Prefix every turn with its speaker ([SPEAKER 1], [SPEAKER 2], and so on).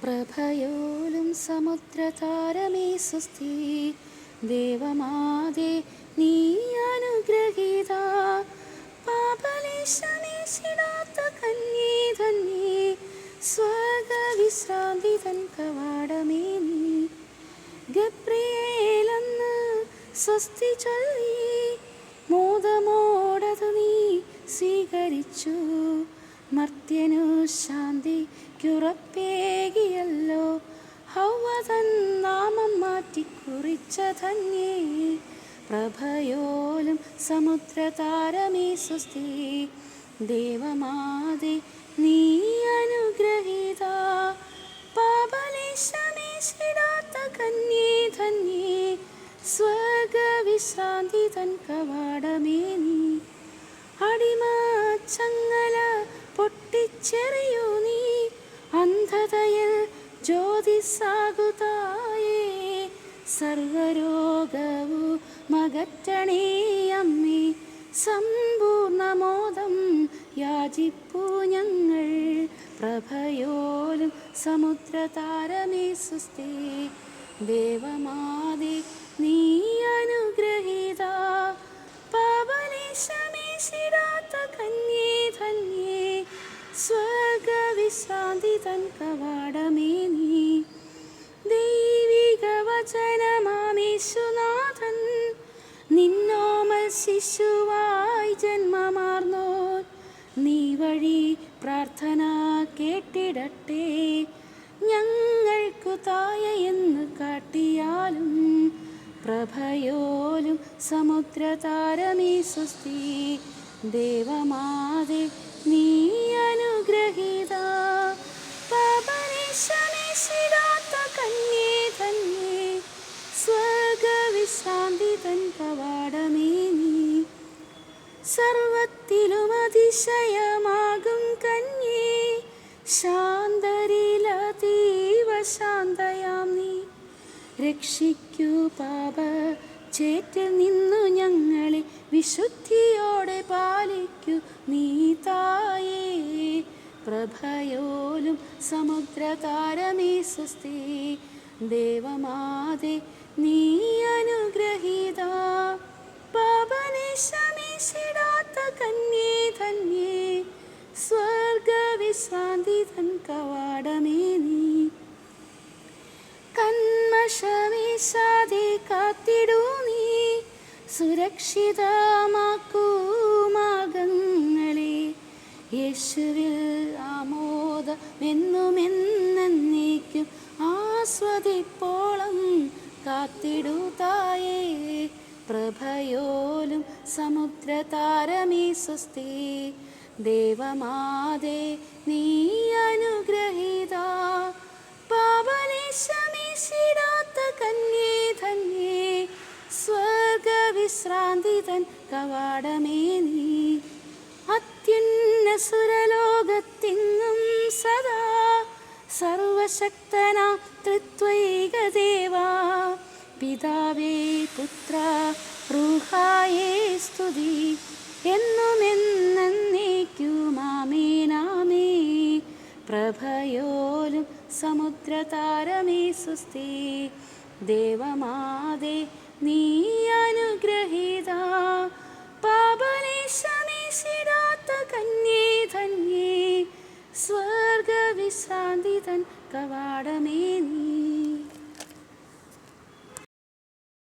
[SPEAKER 1] പ്രഭയോലും സമുദ്രതാരമേ സ്വസ്തി. ദേവമാതേ നീ അനുഗ്രഹീത. പാപലേശമേശിടാത്ത കന്യേ ധന്യേ. സ്വർഗവിശ്രാന്തി തൻ കവാടമേ നീ. ഗബ്രിയേലെന്ന് സ്വസ്തി ചൊല്ലി മോദമോടതു നീ സ്വീകരിച്ചു. മർത്യനു ശാന്തിക്കുറപ്പേകിയല്ലോ. ഹൗവ തൻ നാമം മാറ്റിക്കുറിച്ച ധന്യേ. പ്രഭയോലും സമുദ്രതാരമേ സ്വസ്തി. ദേവമാതേ നീ അനുഗ്രഹീത. പാപലേശമേശിടാത്ത കന്യേ ധന്യേ. സ്വർഗവിശ്രാന്തി തൻ കവാടമേ നീ. അടിമച്ചങ്ങല പൊട്ടിച്ചെറിയൂ നീ. അന്ധതയിൽ ജ്യോതിസാകുതായേ. സർവരോഗവും മകറ്റണേ അമ്മേ. സമ്പൂർണമോദം യാചിപ്പൂ ഞങ്ങൾ. പ്രഭയോലും സമുദ്രതാരമേ സ്വസ്തി. ദേവമാതേ നീ അനുഗ്രഹീത. പാപലേശമേശിടാത്ത കന്യേ ധന്യേ. സ്വർഗവിശ്രാന്തി തൻ കവാടമേ നീ. ദൈവിക വചനമാമേശുനാഥൻ നിന്നോമൽ ശിശുവായി ജന്മമാർന്നോൻ. നീ വഴി പ്രാർത്ഥന കേട്ടിടട്ടെ. ഞങ്ങൾക്കു തായ എന്ന് കാട്ടിയാലും. പ്രഭയോലും സമുദ്രതാരമേ സ്വസ്തി. ദേവമാതേ നീ അനുഗ്രഹീത. പാപലേശമേശിടാത്ത കന്യേ ധന്യേ. സ്വർഗവിശ്രാന്തി തൻ കവാടമേ നീ. സർവത്തിലും അതിശയമാകും കന്യേ. ശാന്തരിലതീവ ശാന്തയാം നീ. രക്ഷിക്കൂ പാപച്ചേറ്റിൽ നിന്നു ഞങ്ങളെ. വിശുദ്ധിയോടെ പാലിക്കൂ നീ തായേ. പ്രഭയോലും സമുദ്രതാരമേ സ്വസ്തി. ദേവമാതേ നീ അനുഗ്രഹീത. പാപലേശമേശിടാത്ത കന്യേ ധന്യേ. സ്വർഗവിശ്രാന്തി തൻ കവാടമേ നീ. കന്മഷമേശാതെ കാത്തിടൂ നീ. സുരക്ഷിതമാക്കൂ മാർഗങ്ങളെ. യേശുവിൽ ആമോദമെന്നുമെന്നേക്കും ആസ്വദിപ്പോളം കാത്തിടൂ തായേ. പ്രഭയോലും സമുദ്രതാരമേ സ്വസ്തി. ദേവമാതേ നീ അനുഗ്രഹീത. പാപലേശമേശിടാത്ത കന്യേ ധന്യേ. സ്വർഗവിശ്രാന്തി തൻ കവാടമേ നീ. അത്യുന്നസുരലോകത്തിങ്ങും സദാ സർവശക്തനാ ത്രിത്വൈക ദേവാ. പിതാവേ പുത്ര റൂഹായേ സ്തുതി. എന്നുമെന്നേക്കും ആമേനാമേ. പ്രഭയോലും സമുദ്രതാരമേ സ്വസ്തി. ദേവമാതേ നീ അനുഗ്രഹീത. പാപലേശമേശിടാത്ത കന്യേ ധന്യേ. സ്വർഗവിശ്രാന്തി തൻ കവാടമേ നീ.